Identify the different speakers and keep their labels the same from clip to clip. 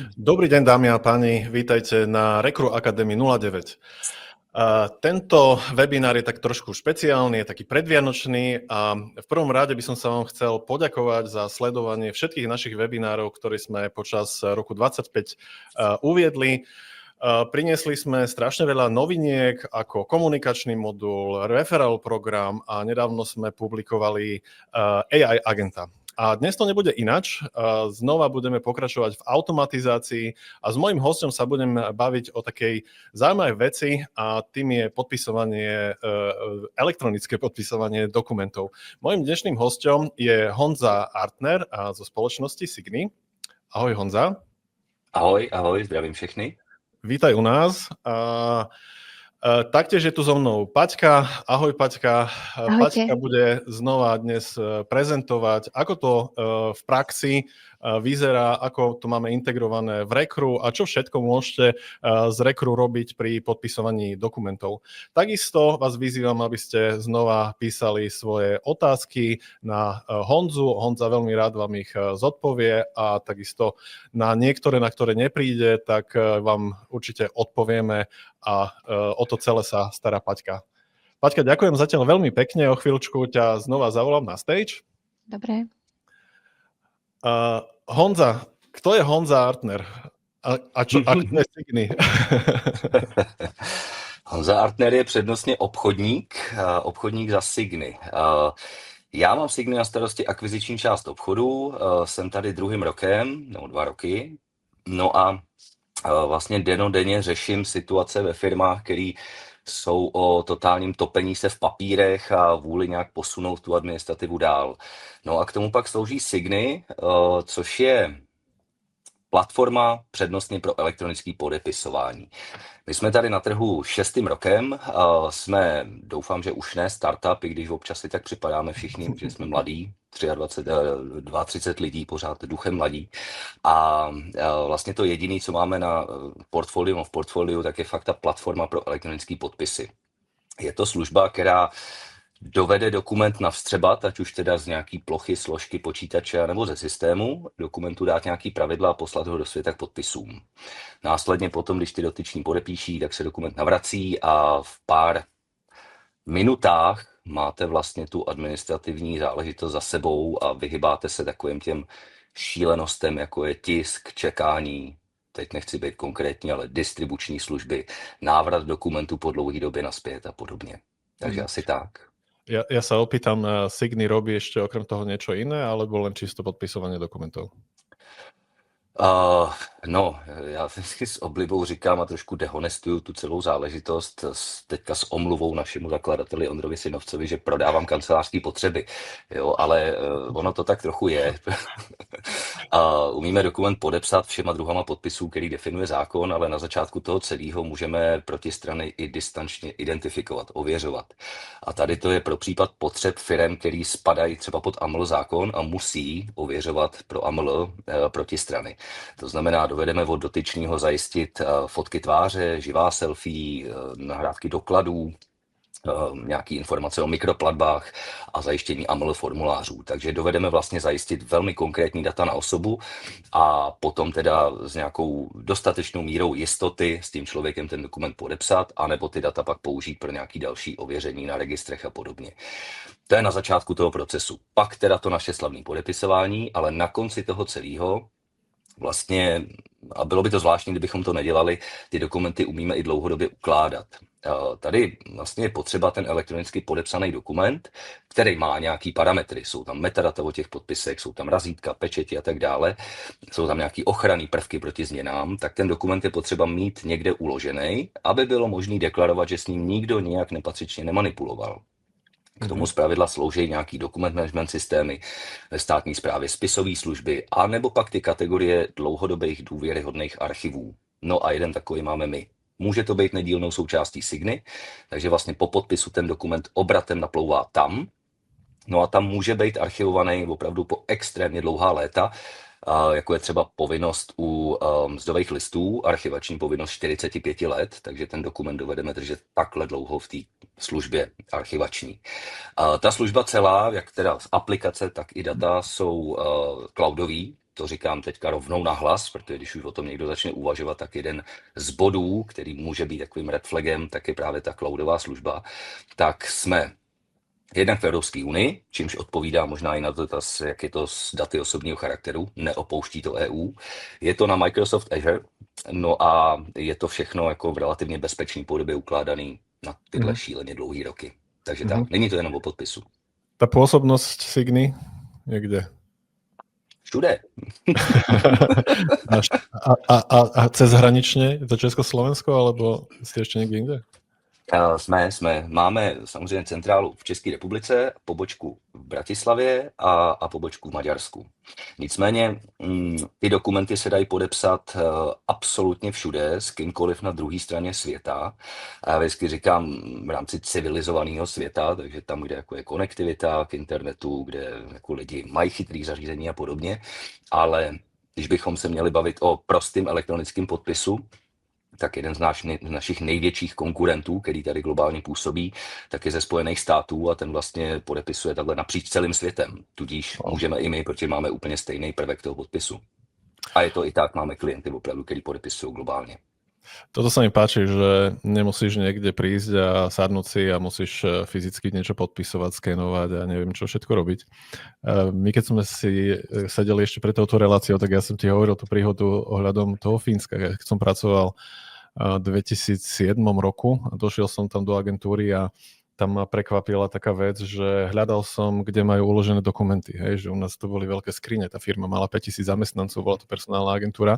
Speaker 1: Dobrý deň, dámy a páni, vítajte na Recru Academy 09. Tento webinár je tak trošku špeciálny, je taký predvianočný a v prvom rade by som sa vám chcel poďakovať za sledovanie všetkých našich webinárov, ktoré sme počas roku 2025 uviedli. Priniesli sme strašne veľa noviniek ako komunikačný modul, referral program a nedávno sme publikovali AI agenta. A dnes to nebude inač. Znova budeme pokračovať v automatizácii a s mojím hosťom sa budem baviť o takej zaujímavej veci a tým je podpisovanie, elektronické podpisovanie dokumentov. Mojím dnešným hosťom je Honza Artner zo spoločnosti Signy. Ahoj Honza.
Speaker 2: Ahoj, zdravím všechny.
Speaker 1: Vítaj u nás. Taktiež je tu so mnou Paťka. Ahoj Paťka.
Speaker 3: Ahojte.
Speaker 1: Paťka bude znova dnes prezentovať, ako to v praxi vyzerá, ako to máme integrované v Recru a čo všetko môžete z Recru robiť pri podpisovaní dokumentov. Takisto vás vyzývam, aby ste znova písali svoje otázky na Honzu. Honza veľmi rád vám ich zodpovie a takisto na niektoré, na ktoré nepríde, tak vám určite odpovieme a o to celé sa stará Paťka. Paťka, ďakujem zatiaľ veľmi pekne, o chvíľučku ťa znova zavolám na stage.
Speaker 3: Dobre.
Speaker 1: Honza, kto je Honza Artner? A čo je Signy?
Speaker 2: Honza Artner je přednostně obchodník za Signy. Já mám Signy na starosti akviziční část obchodu, jsem tady 2. rokem, nebo 2 roky, no a vlastně dennodenně řeším situace ve firmách, které jsou o totálním topení se v papírech a vůli nějak posunout tu administrativu dál. No a k tomu pak slouží Signy, což je platforma přednostně pro elektronické podepisování. My jsme tady na trhu 6. rokem, jsme, doufám, že už ne startup, i když občas si tak připadáme všichni, že jsme mladí, 32 lidí, pořád duchem mladí. A vlastně to jediné, co máme na portfoliu, tak je fakt ta platforma pro elektronické podpisy. Je to služba, která dovede dokument navstřebat, ať už teda z nějaký plochy, složky, počítače nebo ze systému, dokumentu dát nějaký pravidla a poslat ho do světa k podpisům. Následně potom, když ty dotyční podepíší, tak se dokument navrací a v pár minutách máte vlastně tu administrativní záležitost za sebou a vyhybáte se takovým těm šílenostem, jako je tisk, čekání, teď nechci být konkrétní, ale distribuční služby, návrat dokumentu po dlouhé době naspět a podobně. Takže asi tak.
Speaker 1: Ja sa opýtam, Signy robí ešte okrem toho niečo iné, alebo len čisto podpisovanie dokumentov?
Speaker 2: No, já vždycky s oblibou říkám a trošku dehonestuju tu celou záležitost teďka s omluvou našemu zakladateli Ondrovi Synovcovi, že prodávám kancelářské potřeby, jo, ale ono to tak trochu je. Umíme dokument podepsat všema druhama podpisů, který definuje zákon, ale na začátku toho celého můžeme protistrany i distančně identifikovat, ověřovat. A tady to je pro případ potřeb firem, který spadají třeba pod AML zákon a musí ověřovat pro AML protistrany. To znamená, dovedeme od dotyčního zajistit fotky tváře, živá selfie, nahrávky dokladů, nějaké informace o mikroplatbách a zajištění AML formulářů. Takže dovedeme vlastně zajistit velmi konkrétní data na osobu a potom teda s nějakou dostatečnou mírou jistoty s tím člověkem ten dokument podepsat, anebo ty data pak použít pro nějaké další ověření na registrech a podobně. To je na začátku toho procesu. Pak teda to naše slavné podepisování, ale na konci toho celého vlastně, a bylo by to zvláštní, kdybychom to nedělali, ty dokumenty umíme i dlouhodobě ukládat. Tady vlastně je potřeba ten elektronicky podepsaný dokument, který má nějaký parametry. Jsou tam metadata o těch podpisech, jsou tam razítka, pečeti a tak dále. Jsou tam nějaký ochranný prvky proti změnám, tak ten dokument je potřeba mít někde uložený, aby bylo možné deklarovat, že s ním nikdo nijak nepatřičně nemanipuloval. K tomu zpravidla slouží nějaký dokument management systémy ve státní správě, spisové služby, a nebo pak ty kategorie dlouhodobých důvěryhodných archivů. No a jeden takový máme my. Může to být nedílnou součástí Signy, takže vlastně po podpisu ten dokument obratem naplouvá tam. No a tam může být archivovaný opravdu po extrémně dlouhá léta, jako je třeba povinnost u mzdových listů, archivační povinnost 45 let, takže ten dokument dovedeme držet takhle dlouho v té službě archivační. Ta služba celá, jak teda z aplikace, tak i data jsou cloudový, to říkám teďka rovnou na hlas, protože když už o tom někdo začne uvažovat, tak jeden z bodů, který může být takovým red flagem, tak je právě ta cloudová služba, tak jsme jednak v Evropské unii, čímž odpovídá možná i na to, jak je to s daty osobního charakteru, neopouští to EU. Je to na Microsoft Azure, no a je to všechno jako v relativně bezpečné podobě ukládaný na tyhle šíleně dlouhé roky. Takže tak, není to jenom o podpisu.
Speaker 1: Ta pôsobnosť Signy je kde?
Speaker 2: Všude.
Speaker 1: a cezhranične? Je to Československo, alebo ste ešte niekde inde?
Speaker 2: Máme samozřejmě centrálu v České republice, pobočku v Bratislavě a pobočku v Maďarsku. Nicméně ty dokumenty se dají podepsat absolutně všude, s kýmkoliv na druhé straně světa. A já vždycky říkám v rámci civilizovaného světa, takže tam, kde jako je konektivita k internetu, kde jako lidi mají chytrý zařízení a podobně. Ale když bychom se měli bavit o prostým elektronickém podpisu, tak jeden z našich největších konkurentů, který tady globálně působí, tak je ze Spojených států a ten vlastně podepisuje takhle napříč celým světem. Tudíž můžeme i my, protože máme úplně stejný prvek toho podpisu. A je to i tak, máme klienty opravdu, který podepisují globálně.
Speaker 1: Toto sa mi páči, že nemusíš niekde prísť a sadnúť si a musíš fyzicky niečo podpisovať, skenovať a neviem čo všetko robiť. My keď sme si sedeli ešte pre touto reláciou, tak ja som ti hovoril tú príhodu ohľadom toho Fínska. Keď som pracoval v 2007 roku a došiel som tam do agentúry a tam ma prekvapila taká vec, že hľadal som, kde majú uložené dokumenty. Hej, že u nás to boli veľké skrine. Tá firma mala 5000 zamestnancov, bola to personálna agentúra.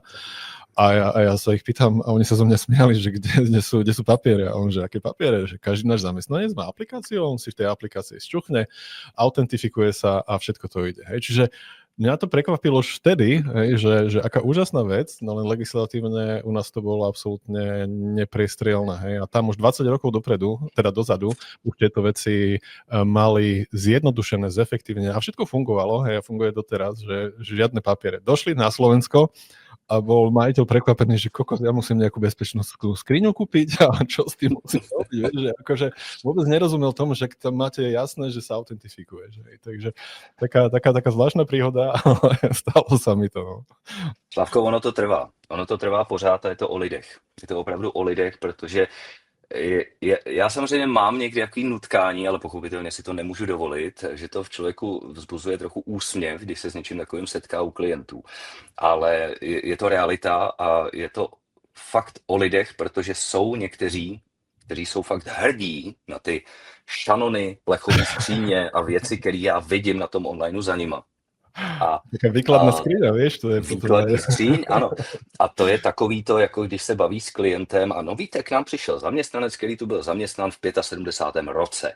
Speaker 1: A ja sa ich pýtam a oni sa zo mňa smiali, že kde sú papiere. A on, že aké papiere? Že každý náš zamestnanec má aplikáciu, on si v tej aplikácii šťuchne, autentifikuje sa a všetko to ide. Hej, čiže mňa to prekvapilo už vtedy, že aká úžasná vec, no len legislatívne u nás to bolo absolútne nepriestrelné. Hej. A tam už 20 rokov dozadu, už tieto veci mali zjednodušené, zefektívne a všetko fungovalo, hej, a funguje doteraz, že žiadne papiere. Došli na Slovensko a bol majiteľ prekvapený, že kokos, ja musím nejakú bezpečnostnú skriňu kúpiť a čo s tým musím robiť, že akože vôbec nerozumel tomu, že tam máte jasné, že sa autentifikuje. Že? Takže taká zvláštna príhoda, ale stalo sa mi to. No.
Speaker 2: Slavko, ono to trvá pořád a je to o lidech. Je to opravdu o lidech, protože já samozřejmě mám někdy jaký nutkání, ale pochopitelně si to nemůžu dovolit, že to v člověku vzbuzuje trochu úsměv, když se s něčím takovým setká u klientů. Ale je to realita a je to fakt o lidech, protože jsou někteří, kteří jsou fakt hrdí na ty šanony, plechový skříně a věci, které já vidím na tom onlineu za nima.
Speaker 1: Taká výkladná skříň, vieš? To je
Speaker 2: výkladní skříň, ano. A to je takový to, jako když se baví s klientem a no víte, k nám přišel zaměstnanec, který tu byl zaměstnán v 75. roce.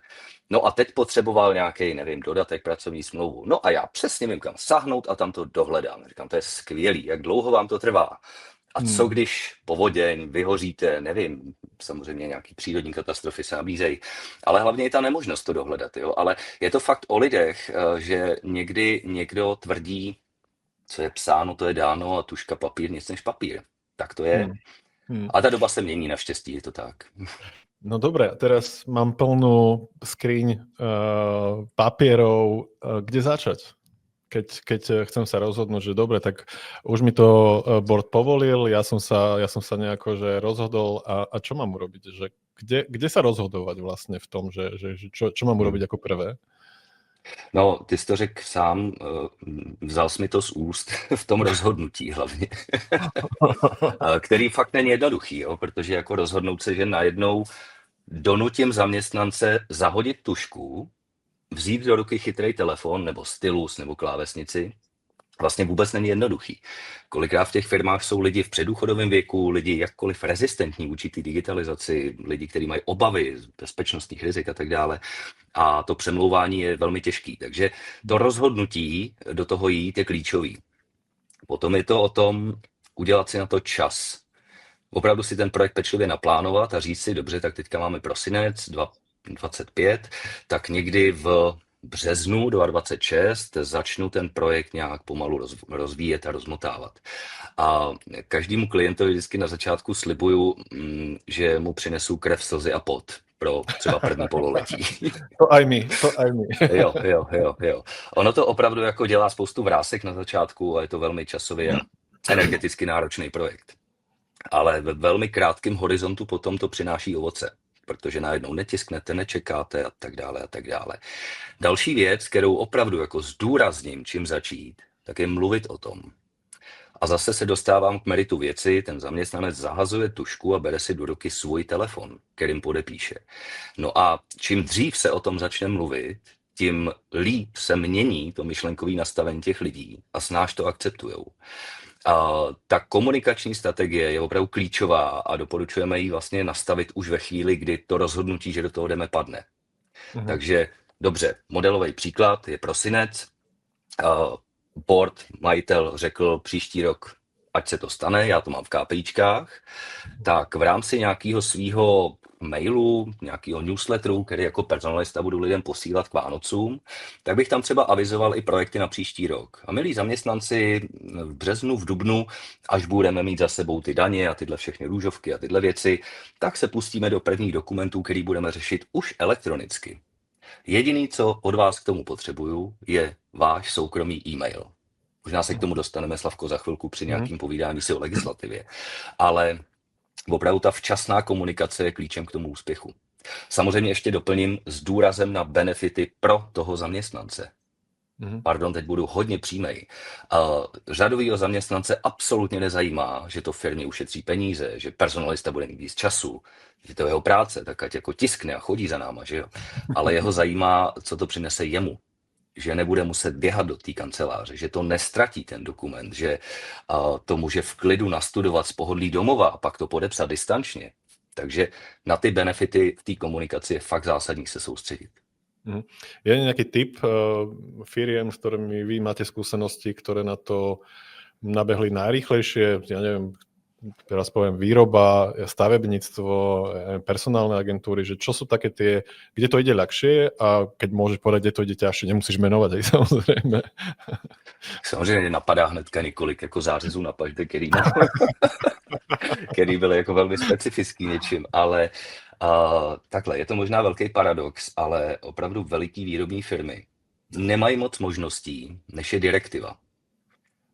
Speaker 2: No a teď potřeboval nějaký, nevím, dodatek, pracovní smlouvu. No a já přesně vím, kam sáhnout a tam to dohledám. Říkám, to je skvělý, jak dlouho vám to trvá? A co když povoděň, vyhoříte, nevím, samozřejmě nějaký přírodní katastrofy se nabízejí, ale hlavně je ta nemožnost to dohledat, jo? Ale je to fakt o lidech, že někdy někdo tvrdí, co je psáno, to je dáno a tužka papír, nic než papír. Tak to je. A ta doba se mění, naštěstí, je to tak.
Speaker 1: No dobre, teraz mám plnú skriň papierov, kde začať? Keď chcem sa rozhodnúť, že dobre, tak už mi to board povolil, ja som sa nejako že rozhodol a čo mám urobiť? Že kde sa rozhodovať vlastne v tom, že čo mám urobiť ako prvé?
Speaker 2: No, ty jsi to řekl sám, vzal jsi mi to z úst v tom rozhodnutí hlavně, který fakt není jednoduchý, jo? Protože jako rozhodnout se, že najednou donutím zaměstnance zahodit tužku, vzít do ruky chytrý telefon nebo stylus nebo klávesnici, vlastně vůbec není jednoduchý. Kolikrát v těch firmách jsou lidi v předdůchodovém věku, lidi jakkoliv rezistentní vůči té digitalizaci, lidi, kteří mají obavy z bezpečnostních rizik a tak dále. A to přemlouvání je velmi těžký. Takže to rozhodnutí do toho jít je klíčový. Potom je to o tom udělat si na to čas. Opravdu si ten projekt pečlivě naplánovat a říct si, dobře, tak teďka máme prosinec 2025, tak někdy v březnu 2026 začnu ten projekt nějak pomalu rozvíjet a rozmotávat. A každému klientovi vždycky na začátku slibuju, že mu přinesu krev, slzy a pot. pro třeba první pololetí.
Speaker 1: To aj my, to aj my.
Speaker 2: Jo. Ono to opravdu jako dělá spoustu vrásek na začátku a je to velmi časově a energeticky náročný projekt. Ale ve velmi krátkém horizontu potom to přináší ovoce, protože najednou netisknete, nečekáte a tak dále a tak dále. Další věc, kterou opravdu jako zdůrazním, čím začít, tak je mluvit o tom. A zase se dostávám k meritu věci, ten zaměstnanec zahazuje tužku a bere si do ruky svůj telefon, kterým podepíše. No a čím dřív se o tom začne mluvit, tím líp se mění to myšlenkové nastavení těch lidí a snáš to akceptujou. A ta komunikační strategie je opravdu klíčová a doporučujeme ji vlastně nastavit už ve chvíli, kdy to rozhodnutí, že do toho jdeme, padne. Takže dobře, modelový příklad je prosinec. Board, majitel řekl příští rok, ať se to stane, já to mám v KPIčkách, tak v rámci nějakého svého mailu, nějakého newsletteru, který jako personalista budu lidem posílat k Vánocům, tak bych tam třeba avizoval i projekty na příští rok. A milí zaměstnanci, v březnu, v dubnu, až budeme mít za sebou ty daně a tyhle všechny růžovky a tyhle věci, tak se pustíme do prvních dokumentů, který budeme řešit už elektronicky. Jediný, co od vás k tomu potřebuju, je váš soukromý e-mail. Možná se k tomu dostaneme, Slavko, za chvilku při nějakým povídání si o legislativě. Ale opravdu ta včasná komunikace je klíčem k tomu úspěchu. Samozřejmě ještě doplním s důrazem na benefity pro toho zaměstnance. Pardon, teď budu hodně přímej. Řadovýho zaměstnance absolutně nezajímá, že to firmě ušetří peníze, že personalista bude mít víc času, že to je jeho práce, tak ať jako tiskne a chodí za náma, že jo. Ale jeho zajímá, co to přinese jemu. Že nebude muset běhat do té kanceláře, že to nestratí ten dokument, že to může v klidu nastudovat z pohodlí domova a pak to podepsat distančně. Takže na ty benefity v té komunikaci je fakt zásadní se soustředit.
Speaker 1: Je nejaký typ firiem, s ktorými vy máte skúsenosti, ktoré na to nabehli najrýchlejšie? Ja neviem, teraz poviem výroba, stavebníctvo, personálne agentúry, že čo sú také tie, kde to ide ľahšie a keď môžeš povedať, kde to ide ťažšie, nemusíš menovať, aj samozrejme.
Speaker 2: Samozřejmě napadá hnedka několik jako zářezů na paždě, který byly jako velmi specifický něčím, ale takhle, je to možná velký paradox, ale opravdu veliký výrobní firmy nemají moc možností, než je direktiva.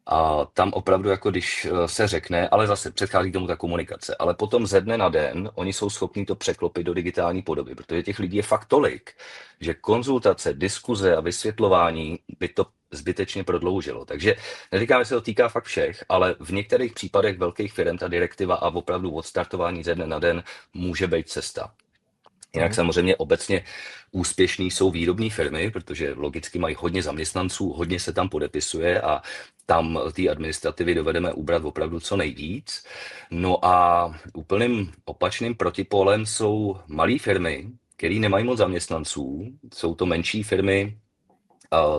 Speaker 2: A tam opravdu, jako když se řekne, ale zase předchází tomu ta komunikace, ale potom ze dne na den oni jsou schopni to překlopit do digitální podoby, protože těch lidí je fakt tolik, že konzultace, diskuze a vysvětlování by to zbytečně prodloužilo. Takže neříkám, že se to týká fakt všech, ale v některých případech velkých firm ta direktiva a opravdu odstartování ze dne na den může být cesta. Jinak samozřejmě obecně úspěšný jsou výrobní firmy, protože logicky mají hodně zaměstnanců, hodně se tam podepisuje a tam té administrativy dovedeme ubrat opravdu co nejvíc. No a úplným opačným protipólem jsou malé firmy, které nemají moc zaměstnanců. Jsou to menší firmy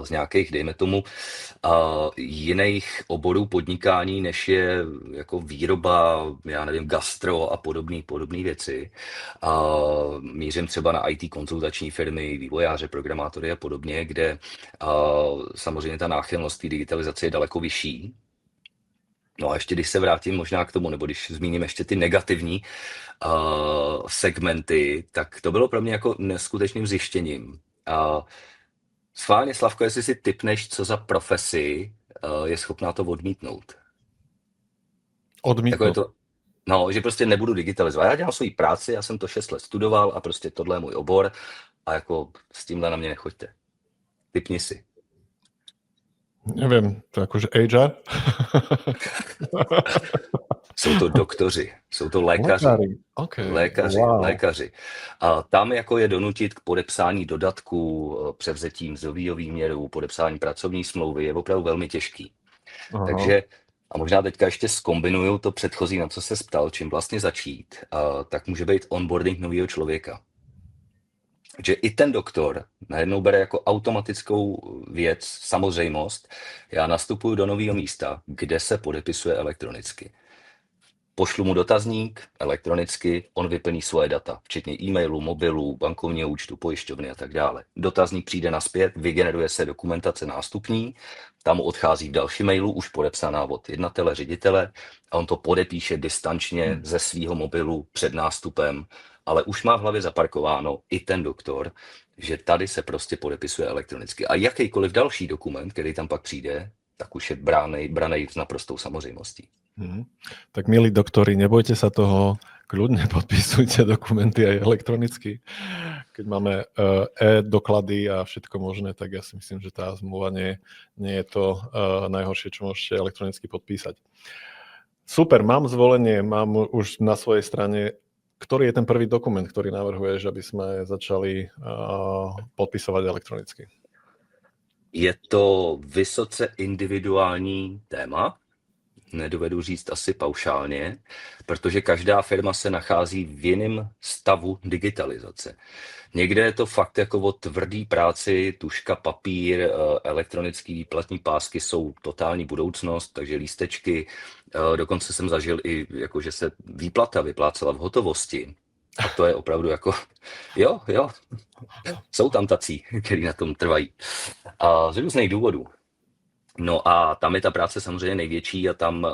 Speaker 2: z nějakých, dejme tomu, jiných oborů podnikání, než je jako výroba, já nevím, gastro a podobné věci. Mířím třeba na IT konzultační firmy, vývojáře, programátory a podobně, kde samozřejmě ta náchylnost té digitalizace je daleko vyšší. No a ještě když se vrátím možná k tomu, nebo když zmíním ještě ty negativní segmenty, tak to bylo pro mě jako neskutečným zjištěním. Schválně, Slavko, jestli si tipneš, co za profesi je schopná to odmítnout. Jako je to, no, že prostě nebudu digitalizovat. Já dělám svoji práci, já jsem to 6 let studoval a prostě tohle je můj obor a jako s tímhle na mě nechoďte. Tipni si.
Speaker 1: Neviem, to akože HR?
Speaker 2: Jsou to doktoři, jsou to lékaři.
Speaker 1: Okay.
Speaker 2: Lékaři. A tam jako je donutit k podepsání dodatku, převzetí mzdového výměru, podepsání pracovní smlouvy je opravdu velmi těžký. Aha. Takže a možná teďka ještě zkombinuju to předchozí, na co se ptal, čím vlastně začít, tak může být onboarding nového člověka. Že i ten doktor najednou bere jako automatickou věc, samozřejmost. Já nastupuju do nového místa, kde se podepisuje elektronicky. Pošlu mu dotazník elektronicky, on vyplní svoje data, včetně e-mailu, mobilu, bankovního účtu, pojišťovny a tak dále. Dotazník přijde nazpět, vygeneruje se dokumentace nástupní, tam mu odchází v další mailu už podepsaná od jednatele, ředitele a on to podepíše distančně ze svého mobilu před nástupem ale už má v hlavě zaparkováno i ten doktor, že tady se prostě podepisuje elektronicky. A jakýkoliv další dokument, který tam pak přijde, tak už je branej s naprostou samozřejmostí.
Speaker 1: Tak milí doktori, nebojte sa toho, kľudne podpisujte dokumenty aj elektronicky. Keď máme e-doklady a všetko možné, tak ja si myslím, že tá zmluva nie je to najhoršie, čo môžete elektronicky podpísať. Super, mám zvolenie, mám už na svojej strane. Ktorý je ten prvý dokument, ktorý navrhuješ, aby sme začali podpisovať elektronicky?
Speaker 2: Je to vysoce individuální téma, nedovedu říct asi paušálně, protože každá firma se nachází v jiném stavu digitalizace. Někde je to fakt jako o tvrdý práci, tužka, papír, elektronický výplatní pásky jsou totální budoucnost, takže lístečky, dokonce jsem zažil i, jako, že se výplata vyplácela v hotovosti. A to je opravdu jako, jo, jsou tam tací, kteří na tom trvají. A z různých důvodů. No a tam je ta práce samozřejmě největší a tam,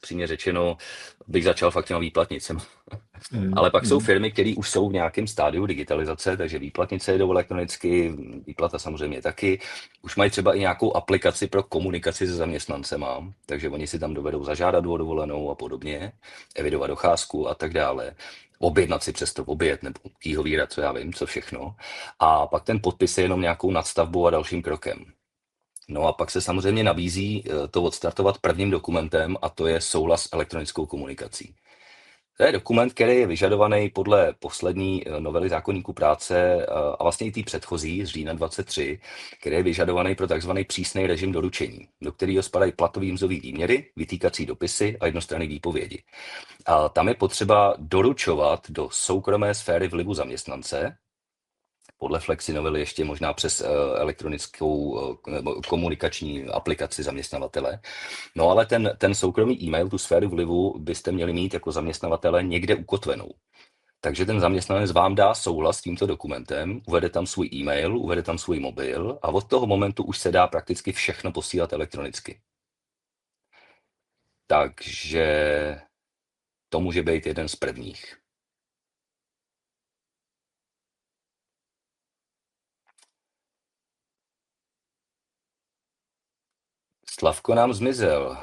Speaker 2: přímě řečeno, bych začal fakt těma výplatnicem. Ale pak jsou firmy, které už jsou v nějakém stádiu digitalizace, takže výplatnice jedou elektronicky, výplata samozřejmě taky. Už mají třeba i nějakou aplikaci pro komunikaci se zaměstnancema, takže oni si tam dovedou zažádat o dovolenou a podobně, evidovat docházku a tak dále. Objednat si přes to oběd nebo kýhovírat, co já vím, co všechno. A pak ten podpis je jenom nějakou nadstavbou a dalším krokem. No a pak se samozřejmě nabízí to odstartovat prvním dokumentem a to je souhlas s elektronickou komunikací. To je dokument, který je vyžadovaný podle poslední novely zákoníku práce a vlastně i té předchozí z října 23, který je vyžadovaný pro takzvaný přísný režim doručení, do kterého spadají platový mzdový výměry, vytýkací dopisy a jednostranné výpovědi. A tam je potřeba doručovat do soukromé sféry vlivu zaměstnance, podle Flexi novely ještě možná přes elektronickou komunikační aplikaci zaměstnavatele. No ale ten soukromý e-mail, tu sféru vlivu byste měli mít jako zaměstnavatele někde ukotvenou. Takže ten zaměstnanec vám dá souhlas s tímto dokumentem, uvede tam svůj e-mail, uvede tam svůj mobil a od toho momentu už se dá prakticky všechno posílat elektronicky. Takže to může být jeden z prvních. Slavko nám zmizel.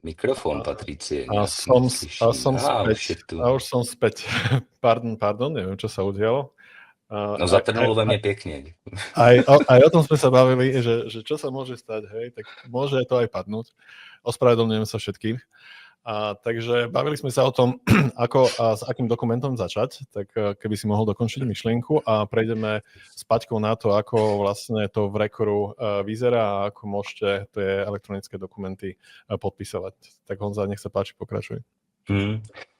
Speaker 2: Mikrofon, Patricie.
Speaker 1: A už som späť. Pardon, neviem, čo sa udialo.
Speaker 2: No zatrnulo ve mne pekne.
Speaker 1: Aj o tom sme sa bavili, že čo sa môže stať, hej, tak môže to aj padnúť. Ospravedlňujem sa všetkých. Takže bavili sme sa o tom, ako a s akým dokumentom začať, tak keby si mohol dokončiť myšlienku a prejdeme s Paťkou na to, ako vlastne to v Recru vyzerá a ako môžete tie elektronické dokumenty podpisovať. Tak Honza, nech sa páči, pokračuj.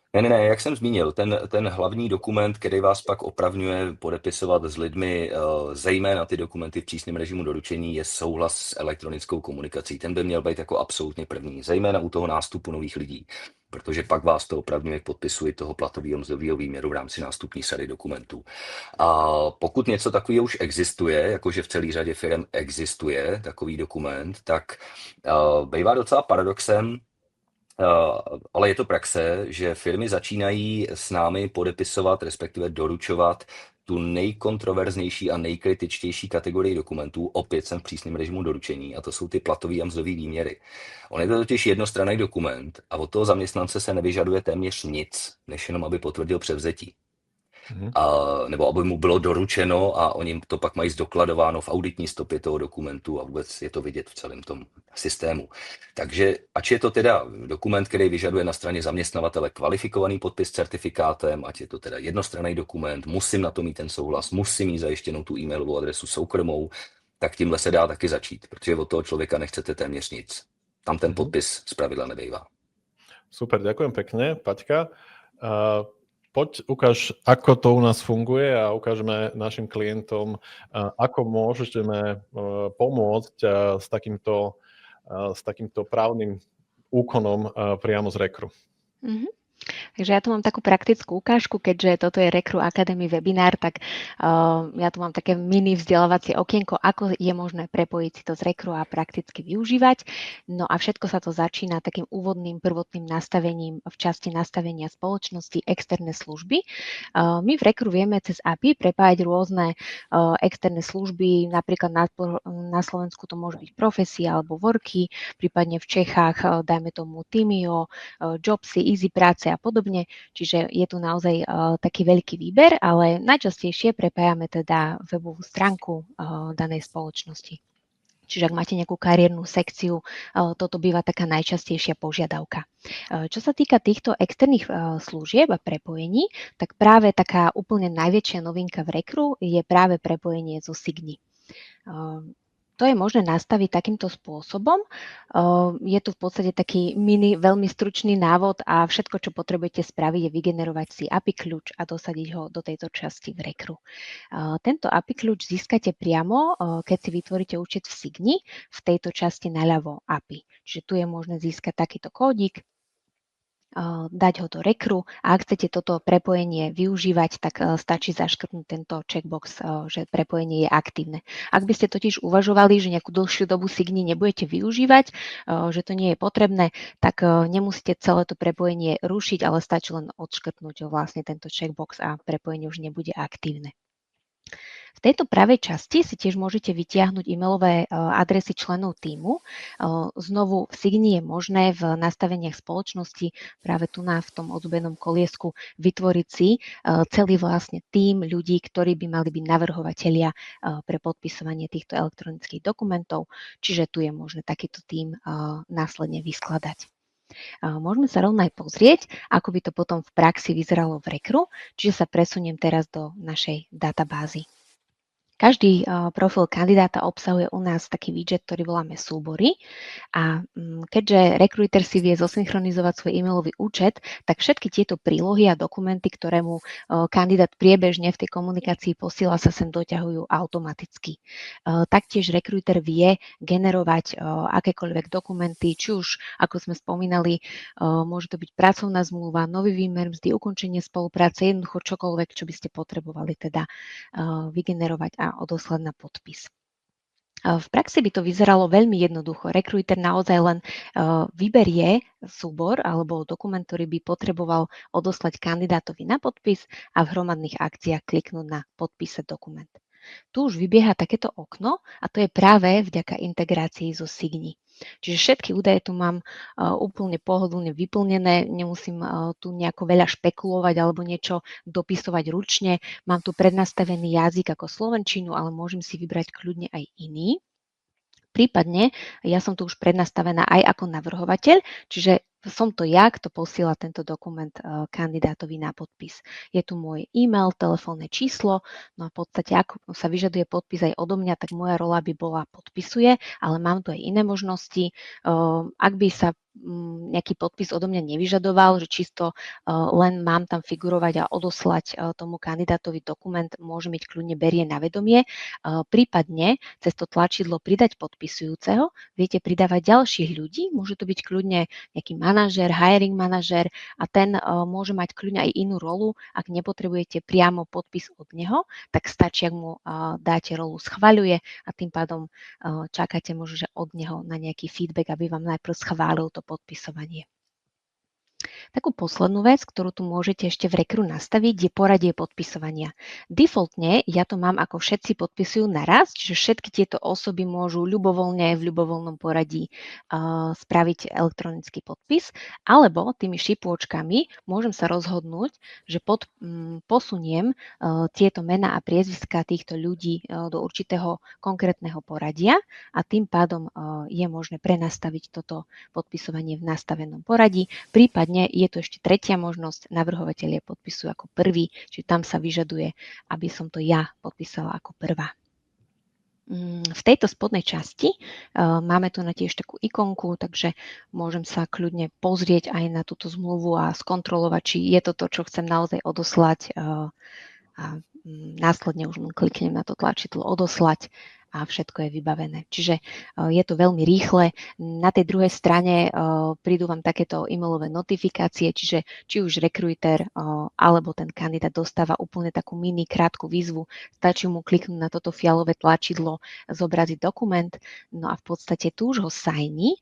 Speaker 2: Ne, jak jsem zmínil, ten hlavní dokument, který vás pak opravňuje podepisovat s lidmi, zejména ty dokumenty v přísném režimu doručení, je souhlas s elektronickou komunikací. Ten by měl být jako absolutně první, zejména u toho nástupu nových lidí, protože pak vás to opravňuje k podpisu i toho platového mzdového výměru v rámci nástupní sady dokumentů. A pokud něco takového už existuje, jakože v celé řadě firm existuje takový dokument, tak bývá docela paradoxem, ale je to praxe, že firmy začínají s námi podepisovat, respektive doručovat tu nejkontroverznější a nejkritičtější kategorii dokumentů, opět jsem v přísném režimu doručení, a to jsou ty platový a mzdový výměry. On je to totiž jednostranný dokument a od toho zaměstnance se nevyžaduje téměř nic, než jenom aby potvrdil převzetí. Nebo aby mu bylo doručeno a oni to pak mají zdokladováno v auditní stopě toho dokumentu a vůbec je to vidět v celém tom systému. Takže ač je to teda dokument, který vyžaduje na straně zaměstnavatele kvalifikovaný podpis certifikátem, ať je to teda jednostranný dokument, musím na to mít ten souhlas, musím mít zajištěnou tu e-mailovou adresu soukromou, tak tímhle se dá taky začít, protože od toho člověka nechcete téměř nic. Tam ten podpis zpravidla nebejvá.
Speaker 1: Super, ďakujem pekne, Paťka. Poď, ukáž, ako to u nás funguje a ukážeme našim klientom, ako môžeme pomôcť s takýmto právnym úkonom priamo z Recru.
Speaker 3: Takže ja tu mám takú praktickú ukážku, keďže toto je Recru Academy webinár, tak ja tu mám také mini vzdelávacie okienko, ako je možné prepojiť si to z Recru a prakticky využívať. No a všetko sa to začína takým úvodným prvotným nastavením v časti nastavenia spoločnosti externé služby. My v Recru vieme cez API prepájať rôzne externé služby, napríklad na Slovensku to môže byť Profesia alebo Worky, prípadne v Čechách dajme tomu Timio, Jobsy, Easy práce a podobne, čiže je tu naozaj taký veľký výber, ale najčastejšie prepájame teda webovú stránku danej spoločnosti. Čiže ak máte nejakú kariérnu sekciu, toto býva taká najčastejšia požiadavka. Čo sa týka týchto externých služieb a prepojení, tak práve taká úplne najväčšia novinka v Recru je práve prepojenie zo Signi. To je možné nastaviť takýmto spôsobom. Je tu v podstate taký mini, veľmi stručný návod a všetko, čo potrebujete spraviť, je vygenerovať si API kľúč a dosadiť ho do tejto časti v Recru. Tento API kľúč získate priamo, keď si vytvoríte účet v Signi, v tejto časti naľavo API. Čiže tu je možné získať takýto kódik, dať ho do Recru a ak chcete toto prepojenie využívať, tak stačí zaškrtnúť tento checkbox, že prepojenie je aktívne. Ak by ste totiž uvažovali, že nejakú dlhšiu dobu Signi nebudete využívať, že to nie je potrebné, tak nemusíte celé to prepojenie rušiť, ale stačí len odškrtnúť vlastne tento checkbox a prepojenie už nebude aktívne. V tejto pravej časti si tiež môžete vytiahnuť e-mailové adresy členov tímu. Znovu v Signi je možné v nastaveniach spoločnosti práve tu v tom odzubenom koliesku vytvoriť si celý vlastne tím ľudí, ktorí by mali byť navrhovatelia pre podpisovanie týchto elektronických dokumentov. Čiže tu je možné takýto tím následne vyskladať. Môžeme sa rovno aj pozrieť, ako by to potom v praxi vyzeralo v Recru, čiže sa presuniem teraz do našej databázy. Každý profil kandidáta obsahuje u nás taký widget, ktorý voláme súbory a keďže Recruiter si vie zosynchronizovať svoj e-mailový účet, tak všetky tieto prílohy a dokumenty, ktoré mu kandidát priebežne v tej komunikácii posiela, sa sem doťahujú automaticky. Taktiež Recruiter vie generovať akékoľvek dokumenty, či už, ako sme spomínali, môže to byť pracovná zmluva, nový výmer mzdy, ukončenie spolupráce, jednoducho čokoľvek, čo by ste potrebovali teda vygenerovať a odoslať na podpis. V praxi by to vyzeralo veľmi jednoducho. Recruiter naozaj len vyberie súbor alebo dokument, ktorý by potreboval odoslať kandidátovi na podpis a v hromadných akciách kliknúť na podpísať dokument. Tu už vybieha takéto okno a to je práve vďaka integrácii zo Signi. Čiže všetky údaje tu mám úplne pohodlne vyplnené, nemusím tu nejako veľa špekulovať alebo niečo dopisovať ručne. Mám tu prednastavený jazyk ako slovenčinu, ale môžem si vybrať kľudne aj iný. Prípadne ja som tu už prednastavená aj ako navrhovateľ, čiže som to ja, kto posiela tento dokument kandidátovi na podpis. Je tu môj e-mail, telefónne číslo, no a v podstate ako sa vyžaduje podpis aj odo mňa, tak moja rola by bola podpisuje, ale mám tu aj iné možnosti. Ak by sa nejaký podpis odo mňa nevyžadoval, že čisto len mám tam figurovať a odoslať tomu kandidátovi dokument, môže byť kľudne berie na vedomie. Prípadne cez to tlačidlo pridať podpisujúceho viete pridávať ďalších ľudí, môže to byť kľudne nejaký manažér, hiring manažér a ten môže mať kľudne aj inú rolu. Ak nepotrebujete priamo podpis od neho, tak stačí, ak mu dáte rolu schvaľuje a tým pádom čakáte možno, že od neho na nejaký feedback, aby vám najprv schválil to podpisovanie. Takú poslednú vec, ktorú tu môžete ešte v Recru nastaviť, je poradie podpisovania. Defaultne ja to mám ako všetci podpisujú naraz, čiže všetky tieto osoby môžu ľubovoľne v ľubovoľnom poradí spraviť elektronický podpis, alebo tými šipôčkami môžem sa rozhodnúť, že posuniem tieto mená a priezviská týchto ľudí do určitého konkrétneho poradia a tým pádom je možné prenastaviť toto podpisovanie v nastavenom poradí. Prípadne je tu ešte tretia možnosť, navrhovatelia podpisujú ako prvý, čiže tam sa vyžaduje, aby som to ja podpísala ako prvá. V tejto spodnej časti máme tu na tiež takú ikonku, takže môžem sa kľudne pozrieť aj na túto zmluvu a skontrolovať, či je to to, čo chcem naozaj odoslať a následne už kliknem na to tlačidlo odoslať a všetko je vybavené. Čiže je to veľmi rýchle. Na tej druhej strane prídu vám takéto e-mailové notifikácie, čiže či už rekruiter alebo ten kandidát dostáva úplne takú mini krátku výzvu, stačí mu kliknúť na toto fialové tlačidlo, zobraziť dokument, no a v podstate tu už ho signi,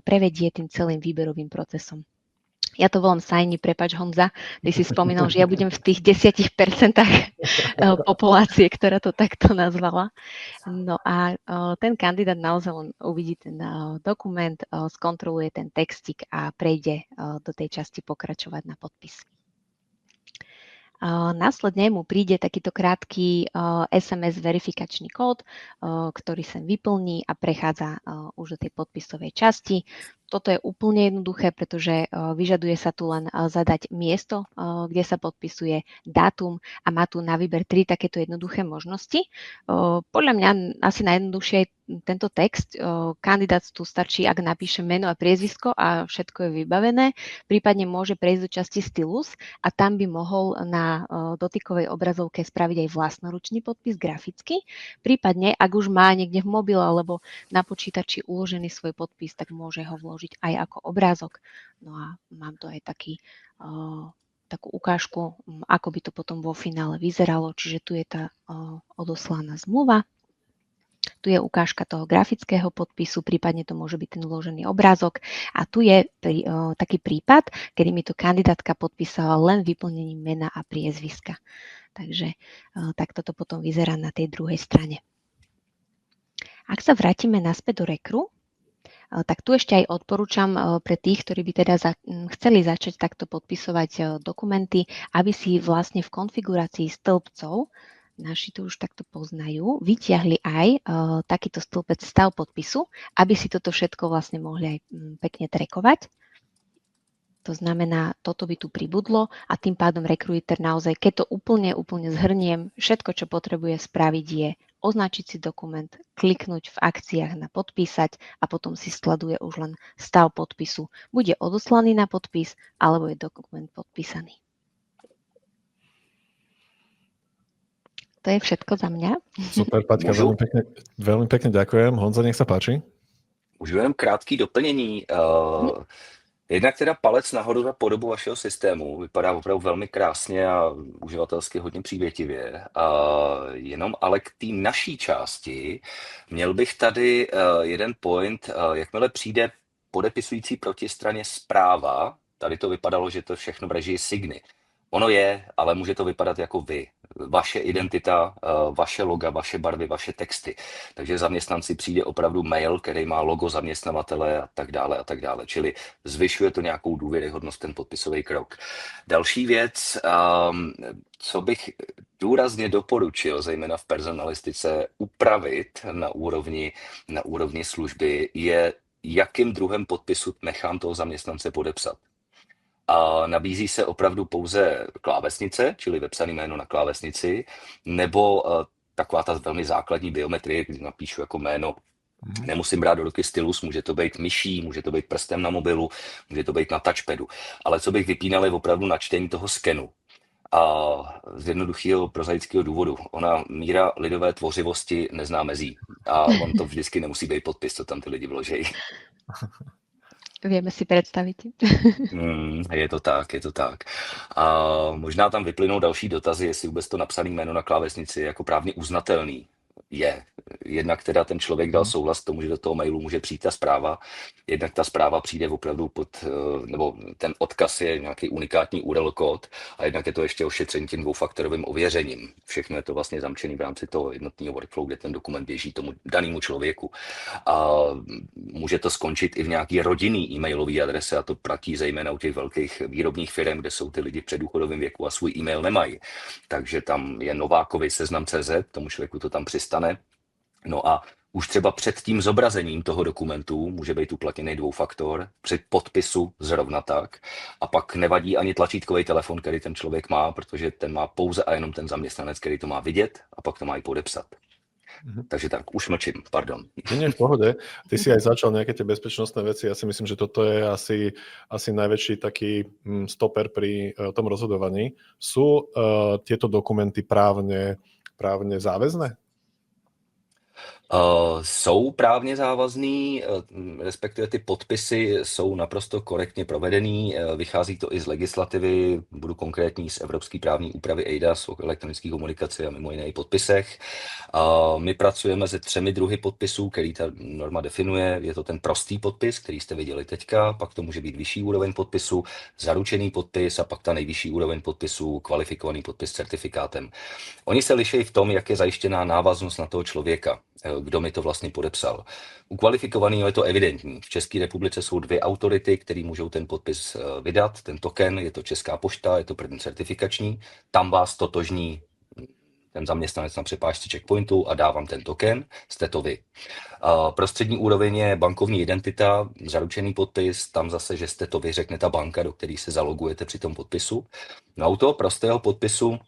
Speaker 3: prevedie tým celým výberovým procesom. Ja to volám signi, prepáč Honza, ty si spomínal, že ja budem v tých 10% populácie, ktorá to takto nazvala. No a ten kandidát naozaj len uvidí ten dokument, skontroluje ten textík a prejde do tej časti pokračovať na podpis. Následne mu príde takýto krátky SMS verifikačný kód, ktorý sem vyplní a prechádza už do tej podpisovej časti. Toto je úplne jednoduché, pretože vyžaduje sa tu len zadať miesto, kde sa podpisuje, dátum a má tu na výber 3 takéto jednoduché možnosti. Podľa mňa asi najjednoduchšie je tento text. Kandidát tu stačí, ak napíše meno a priezvisko a všetko je vybavené. Prípadne môže prejsť do časti stylus a tam by mohol na dotykovej obrazovke spraviť aj vlastnoručný podpis graficky. Prípadne, ak už má niekde v mobile alebo na počítači uložený svoj podpis, tak môže ho vložiť aj ako obrázok. No a mám tu aj takú ukážku, ako by to potom vo finále vyzeralo. Čiže tu je tá odoslaná zmluva. Tu je ukážka toho grafického podpisu, prípadne to môže byť ten vložený obrázok. A tu je taký prípad, kedy mi to kandidátka podpísala len vyplnením mena a priezviska. Takže takto to potom vyzerá na tej druhej strane. Ak sa vrátime naspäť do Rekru, tak tu ešte aj odporúčam pre tých, ktorí by teda chceli začať takto podpisovať dokumenty, aby si vlastne v konfigurácii stĺpcov, naši to už takto poznajú, vytiahli aj takýto stĺpec stav podpisu, aby si toto všetko vlastne mohli aj pekne trackovať. To znamená, toto by tu pribudlo a tým pádom rekruiter naozaj, keď to úplne zhrniem, všetko, čo potrebuje spraviť je označiť si dokument, kliknúť v akciách na podpísať a potom si sleduje už len stav podpisu. Bude odoslaný na podpis, alebo je dokument podpísaný. To je všetko za mňa.
Speaker 1: Super, Paťka, veľmi pekne ďakujem. Honza, nech sa páči.
Speaker 2: Můžu jenom krátký doplnění. Jednak teda palec nahoru za podobu vašeho systému vypadá opravdu velmi krásně a uživatelsky hodně přívětivě. Jenom ale k té naší části měl bych tady jeden point, jakmile přijde podepisující protistraně zpráva, tady to vypadalo, že to všechno v režii Signy. Ono je, ale může to vypadat jako vy. Vaše identita, vaše loga, vaše barvy, vaše texty. Takže zaměstnanci přijde opravdu mail, který má logo zaměstnavatele a tak dále a tak dále. Čili zvyšuje to nějakou důvěryhodnost ten podpisový krok. Další věc, co bych důrazně doporučil, zejména v personalistice, upravit na úrovni služby, je, jakým druhem podpisu nechám toho zaměstnance podepsat. A nabízí se opravdu pouze klávesnice, čili vepsané jméno na klávesnici, nebo taková ta velmi základní biometrie, kdy napíšu jako jméno. Nemusím brát do ruky stylus, může to být myší, může to být prstem na mobilu, může to být na touchpadu. Ale co bych vypínal je opravdu načtení toho skenu. A z jednoduchého prozaického důvodu. Ona míra lidové tvořivosti nezná mezí. A on to vždycky nemusí být podpis, co tam ty lidi vložejí.
Speaker 3: Vieme si predstaviť.
Speaker 2: Je to tak. A možná tam vyplynou další dotazy, jestli vůbec to napsané jméno na klávesnici je jako právně uznatelný. Je. Jednak teda ten člověk dal souhlas k tomu, že do toho mailu může přijít ta zpráva. Jednak ta zpráva přijde opravdu nebo ten odkaz je nějaký unikátní URL kód a jednak je to ještě ošetření tím dvoufaktorovým ověřením. Všechno je to vlastně zamčený v rámci toho jednotného workflow, kde ten dokument běží tomu danému člověku. A může to skončit i v nějaký rodinný e-mailové adrese a to platí zejména u těch velkých výrobních firm, kde jsou ty lidi v předdůchodovém věku a svůj e-mail nemají. Takže tam je Novákovi seznam.cz, tomu člověku to tam přistane. No a už třeba před tím zobrazením toho dokumentu může být uplatněný dvoufaktor, při podpisu zrovna tak. A pak nevadí ani tlačítkový telefon, který ten člověk má, protože ten má pouze a jenom ten zaměstnanec, který to má vidět a pak to má i podepsat. Takže tak, už mlčím, pardon.
Speaker 1: Nie, v pohode. Ty si aj začal nejaké tie bezpečnostné veci. Ja si myslím, že toto je asi najväčší taký stoper pri tom rozhodovaní. Sú tieto dokumenty právne záväzné?
Speaker 2: Jsou právně závazný, respektive ty podpisy jsou naprosto korektně provedený, vychází to i z legislativy, budu konkrétní, z evropské právní úpravy eIDAS o elektronické komunikaci a mimo jiné i podpisech. My pracujeme se 3 druhy podpisů, který ta norma definuje. Je to ten prostý podpis, který jste viděli teďka, pak to může být vyšší úroveň podpisu, zaručený podpis a pak ta nejvyšší úroveň podpisu, kvalifikovaný podpis s certifikátem. Oni se liší v tom, jak je zajištěná návaznost na toho člověka, kdo mi to vlastně podepsal. U kvalifikovaného je to evidentní. V České republice jsou 2 autority, které můžou ten podpis vydat. Ten token, je to Česká pošta, je to první certifikační. Tam vás totožní ten zaměstnanec na přepážce checkpointu a dávám ten token, jste to vy. Prostřední úroveň je bankovní identita, zaručený podpis, tam zase, že jste to vy, řekne ta banka, do které se zalogujete při tom podpisu. No a u toho prostého podpisu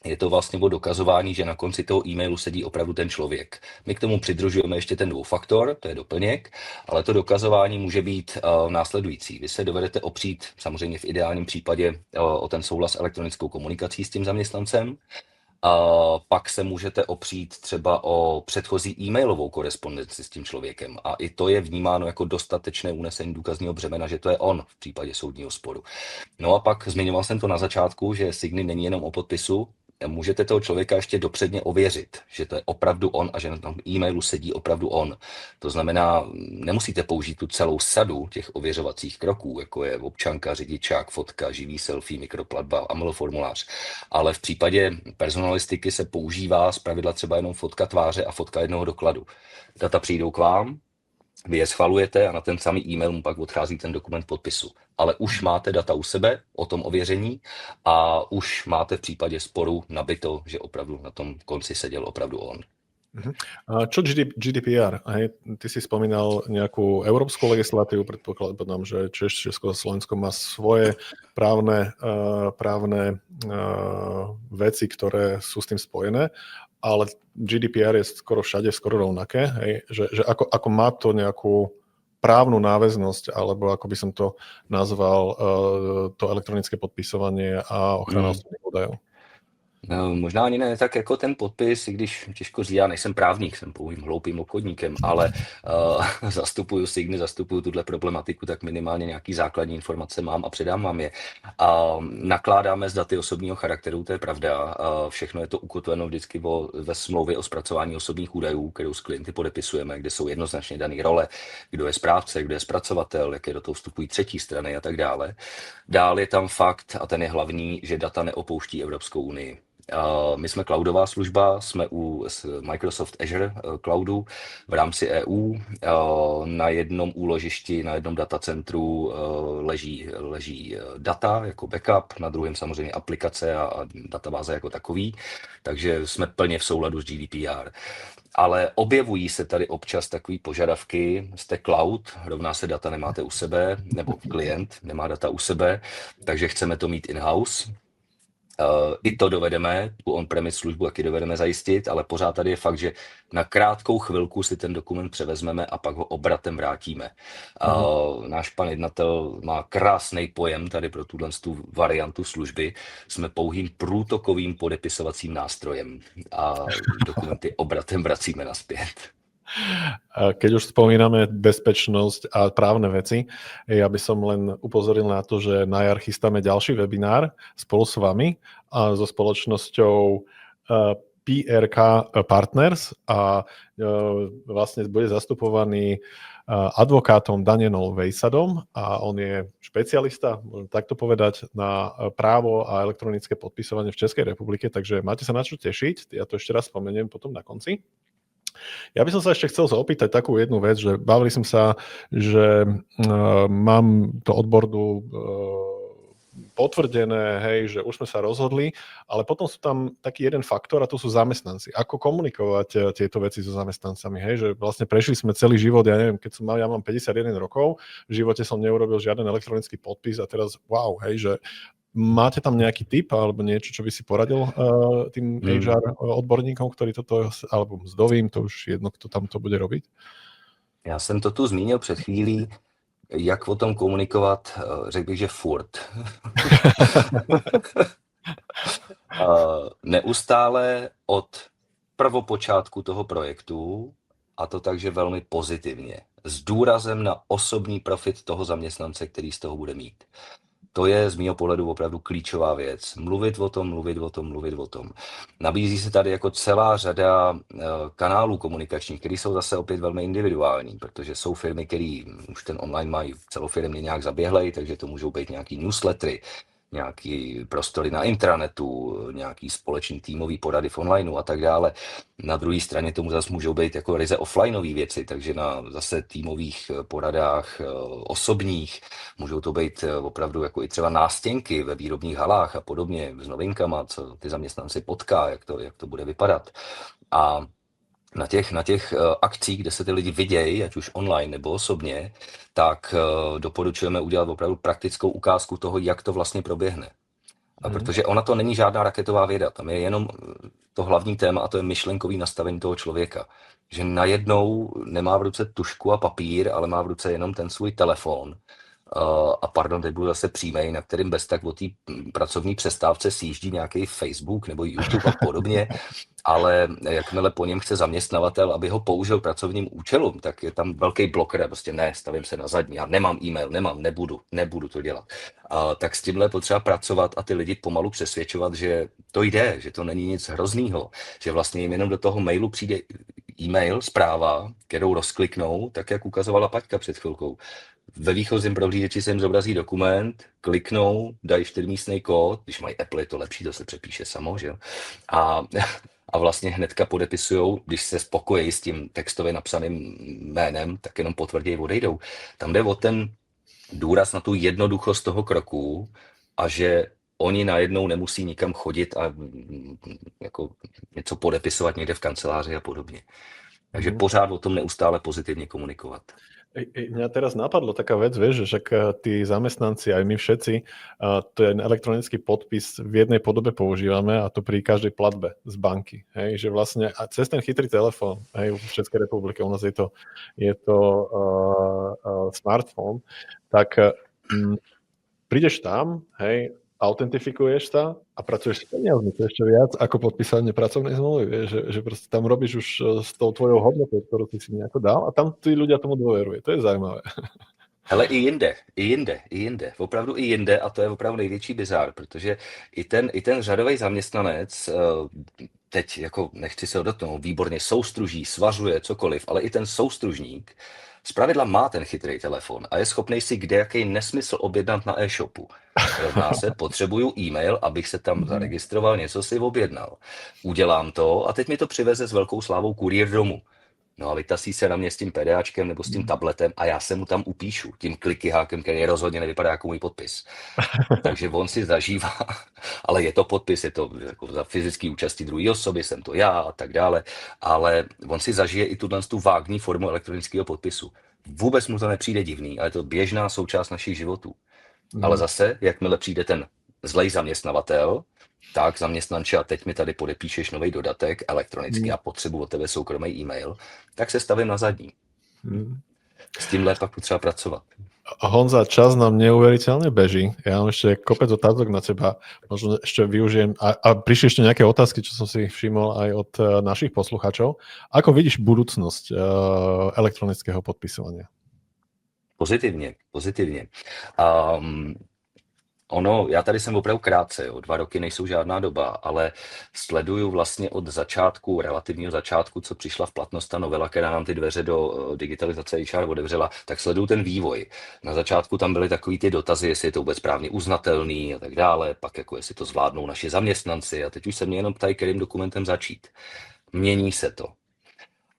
Speaker 2: je to vlastně o dokazování, že na konci toho e-mailu sedí opravdu ten člověk. My k tomu přidružujeme ještě ten dvoufaktor, to je doplněk, ale to dokazování může být následující. Vy se dovedete opřít, samozřejmě v ideálním případě, o ten souhlas elektronickou komunikací s tím zaměstnancem. Pak se můžete opřít třeba o předchozí e-mailovou korespondenci s tím člověkem a i to je vnímáno jako dostatečné unesení důkazního břemena, že to je on v případě soudního sporu. No a pak zmiňoval jsem to na začátku, že Signy není jenom o podpisu, můžete toho člověka ještě dopředně ověřit, že to je opravdu on a že na tom e-mailu sedí opravdu on. To znamená, nemusíte použít tu celou sadu těch ověřovacích kroků, jako je občanka, řidičák, fotka, živý selfie, mikroplatba, AML formulář. Ale v případě personalistiky se používá zpravidla třeba jenom fotka tváře a fotka jednoho dokladu. Data přijdou k vám, vy je schvalujete a na ten samý e-mail mu pak odchází ten dokument podpisu. Ale už máte data u sebe o tom ověření a už máte v případě sporu nabito, že opravdu na tom konci seděl opravdu on.
Speaker 1: A čo GDPR? Hej, ty si spomínal nejakú európsku legislatívu, predpokladám, že Česko a Slovensko má svoje právne veci, ktoré sú s tým spojené, ale GDPR je skoro všade, skoro rovnaké, hej, že ako má to nejakú právnu náväznosť, alebo ako by som to nazval, to elektronické podpisovanie a ochrana osobných údajov.
Speaker 2: No, možná ani ne tak jako ten podpis, i když těžko říct, já nejsem právník, jsem pouhým hloupým obchodníkem, ale zastupuju Signy, zastupuju tuhle problematiku, tak minimálně nějaký základní informace mám a předám vám je. Nakládáme s daty osobního charakteru, to je pravda. Všechno je to ukotveno vždycky ve smlouvě o zpracování osobních údajů, kterou s klienty podepisujeme, kde jsou jednoznačně dané role, kdo je správce, kdo je zpracovatel, jaké do toho vstupují třetí strany a tak dále. Dál je tam fakt, a ten je hlavní, že data neopouští Evropskou unii. My jsme cloudová služba, jsme u Microsoft Azure Cloudu v rámci EU. Na jednom úložišti, na jednom datacentru leží data jako backup, na druhém samozřejmě aplikace a databáze jako takový, takže jsme plně v souladu s GDPR. Ale objevují se tady občas takové požadavky, jste cloud, rovná se data nemáte u sebe, nebo klient nemá data u sebe, takže chceme to mít in-house. I to dovedeme, tu on-premise službu taky dovedeme zajistit, ale pořád tady je fakt, že na krátkou chvilku si ten dokument převezmeme a pak ho obratem vrátíme. Náš pan jednatel má krásný pojem tady pro tu variantu služby. Jsme pouhým průtokovým podepisovacím nástrojem a dokumenty obratem vracíme nazpět.
Speaker 1: Keď už spomíname bezpečnosť a právne veci, ja by som len upozoril na to, že na jar chystáme ďalší webinár spolu s vami a so spoločnosťou PRK Partners a vlastne bude zastupovaný advokátom Danielom Vejsadom a on je špecialista, môžem takto povedať, na právo a elektronické podpisovanie v Českej republike, takže máte sa na čo tešiť, ja to ešte raz spomeniem potom na konci. Ja by som sa ešte chcel opýtať takú jednu vec, že bavili som sa, že mám to od boardu potvrdené, hej, že už sme sa rozhodli, ale potom sú tam taký jeden faktor a to sú zamestnanci. Ako komunikovať tieto veci so zamestnancami, hej, že vlastne prešli sme celý život, ja neviem, ja mám 51 rokov, v živote som neurobil žiaden elektronický podpis a teraz wow, hej, že máte tam nejaký tip alebo niečo, čo by si poradil tým HR odborníkom, ktorí toto, alebo mzdovým, to už jedno, kto tam to bude robiť?
Speaker 2: Já jsem to tu zmínil před chvílí, jak o tom komunikovat, řekl bych, že furt. Neustále od prvopočátku toho projektu, a to takže velmi pozitivně, s důrazem na osobní profit toho zaměstnance, který z toho bude mít. To je z mého pohledu opravdu klíčová věc. Mluvit o tom, mluvit o tom, mluvit o tom. Nabízí se tady jako celá řada kanálů komunikačních, které jsou zase opět velmi individuální, protože jsou firmy, které už ten online mají celofiremně nějak zaběhlej, takže to můžou být nějaký newslettery, nějaký prostory na intranetu, nějaký společný týmový porady v onlineu a tak dále. Na druhé straně tomu zase můžou být jako ryze offlineové věci, takže na zase týmových poradách osobních můžou to být opravdu jako i třeba nástěnky ve výrobních halách a podobně s novinkama, co ty zaměstnanci potká, jak to bude vypadat. A na těch akcích, kde se ty lidi vidějí, ať už online nebo osobně, tak doporučujeme udělat opravdu praktickou ukázku toho, jak to vlastně proběhne. A protože ona to není žádná raketová věda, tam je jenom to hlavní téma a to je myšlenkový nastavení toho člověka. Že najednou nemá v ruce tužku a papír, ale má v ruce jenom ten svůj telefon. A pardon, teď budu zase přímej, na kterým bez tak o té pracovní přestávce sjíždí nějaký Facebook nebo YouTube a podobně, ale jakmile po něm chce zaměstnavatel, aby ho použil pracovním účelům, tak je tam velký bloker, prostě ne, stavím se na zadní, já nemám e-mail, nebudu to dělat. Tak s tímhle je potřeba pracovat a ty lidi pomalu přesvědčovat, že to jde, že to není nic hroznýho, že vlastně jim jenom do toho mailu přijde e-mail, zpráva, kterou rozkliknou, tak jak ukazovala Paťka před chvilkou. Ve výchozím prohlížeči se jim zobrazí dokument, kliknou, dají 4místný kód, když mají Apple, je to lepší, to se přepíše samo, že jo? A vlastně hnedka podepisujou, když se spokojí s tím textově napsaným jménem, tak jenom potvrdí a odejdou. Tam jde o ten důraz na tu jednoduchost toho kroku a že oni najednou nemusí nikam chodit a jako něco podepisovat někde v kanceláři a podobně. Takže pořád o tom neustále pozitivně komunikovat.
Speaker 1: Mňa teraz napadlo taká vec, vieš, že však tí zamestnanci, aj my všetci, ten elektronický podpis v jednej podobe používame a to pri každej platbe z banky. Hej, že vlastne a cez ten chytrý telefón, hej, v Českej republike, u nás je to smartphone, tak prídeš tam, hej, autentifikuješ sa a pracuješ s peniazmi, to ešte viac ako podpísanie pracovnej zmluvy, vieš, že proste tam robíš už s tou tvojou hodnotou, ktorú ty si nejako dal a tam tí ľudia tomu dôverujú, to je zajímavé.
Speaker 2: Hele, i jinde, opravdu i jinde a to je opravdu největší bizár, protože i ten řadový zaměstnanec, teď jako nechci se dotknout, výborně soustruží, svařuje, cokoliv, ale i ten soustružník zpravidla má ten chytrý telefon a je schopný si kdejaký nesmysl objednat na e-shopu. Rovná se, potřebuju e-mail, abych se tam zaregistroval, něco si objednal. Udělám to a teď mi to přiveze s velkou slávou kurýr domů. No a vytasí se na mě s tím PDAčkem nebo s tím tabletem a já se mu tam upíšu tím klikyhákem, který rozhodně nevypadá jako můj podpis. Takže on si zažívá, ale je to podpis, je to jako za fyzický účastí druhé osoby, jsem to já a tak dále, ale on si zažije i tu vágní formu elektronického podpisu. Vůbec mu to nepřijde divný, ale je to běžná součást našich životů. Ale zase, jakmile přijde ten zlej zaměstnavatel, tak zaměstnanče a teď mi tady podepíšeš nový dodatek elektronicky a potřebuji od tebe soukromý e-mail, tak se stavím na zadní. S tímhle pak potřeba pracovat.
Speaker 1: Honza, čas nám neuveriteľne beží. Ja mám ešte kopec otázok na teba. Možno ešte využijem. A prišli ešte nejaké otázky, čo som si všimol aj od našich poslucháčov. Ako vidíš budúcnosť elektronického podpisovania?
Speaker 2: Pozitivně. Já tady jsem opravdu krátce, 2 roky nejsou žádná doba, ale sleduju vlastně od začátku, relativního začátku, co přišla v platnost ta novela, která nám ty dveře do digitalizace HR otevřela, tak sleduju ten vývoj. Na začátku tam byly takový ty dotazy, jestli je to vůbec právně uznatelný a tak dále, pak jako jestli to zvládnou naši zaměstnanci a teď už se mě jenom ptají, kterým dokumentem začít. Mění se to.